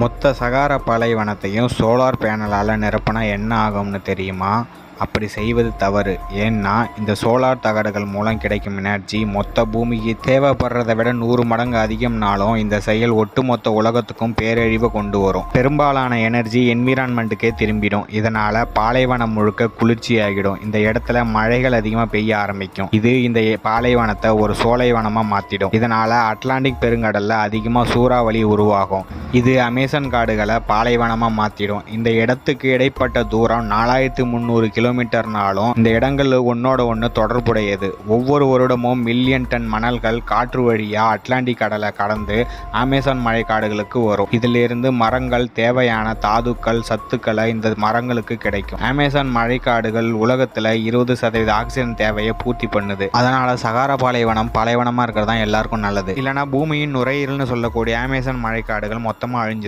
மொத்த சகாரா பாலைவனத்தையும் சோலார் பேனலால் நிரப்பினா என்ன ஆகும்னு தெரியுமா? அப்படி செய்வது தவறு. ஏன்னா இந்த சோலார் தகடுகள் மூலம் கிடைக்கும் எனர்ஜி மொத்த பூமிக்கு தேவைப்படுறதை விட 100 மடங்கு அதிகம்னாலும் இந்த செயல் ஒட்டுமொத்த உலகத்துக்கும் பேரழிவை கொண்டு வரும். பெரும்பாலான எனர்ஜி என்விரான்மெண்ட்டுக்கே திரும்பிடும். இதனால பாலைவனம் முழுக்க குளிர்ச்சியாகிடும். இந்த இடத்துல மழைகள் அதிகமாக பெய்ய ஆரம்பிக்கும். இது இந்த பாலைவனத்தை ஒரு சோலைவனமாக மாற்றிடும். இதனால அட்லாண்டிக் பெருங்கடல்ல அதிகமாக சூறாவளி உருவாகும். இது அமேசான் காடுகளை பாலைவனமாக மாற்றிடும். இந்த இடத்துக்கு இடைப்பட்ட தூரம் 4300 கிலோமீட்டர்னாலும் இந்த இடங்கள் ஒன்னோட ஒன்று தொடர்புடையது. ஒவ்வொரு வருடமும் மில்லியன் டன் மணல்கள் காற்று வழியா அட்லாண்டிக் கடலை கடந்து அமேசான் மழைக்காடுகளுக்கு வரும். இதிலிருந்து மரங்கள் தேவையான தாதுக்கள் சத்துக்களை இந்த மரங்களுக்கு கிடைக்கும். அமேசான் மழைக்காடுகள் உலகத்துல 20% ஆக்சிஜன் தேவையை பூர்த்தி பண்ணுது. அதனால சகாரா பாலைவனமா இருக்கிறது தான் எல்லாருக்கும் நல்லது. இல்லைன்னா பூமியின் நுரையீரல்னு சொல்லக்கூடிய அமேசான் மழைக்காடுகள் மொத்தமா அழிஞ்சிரும்.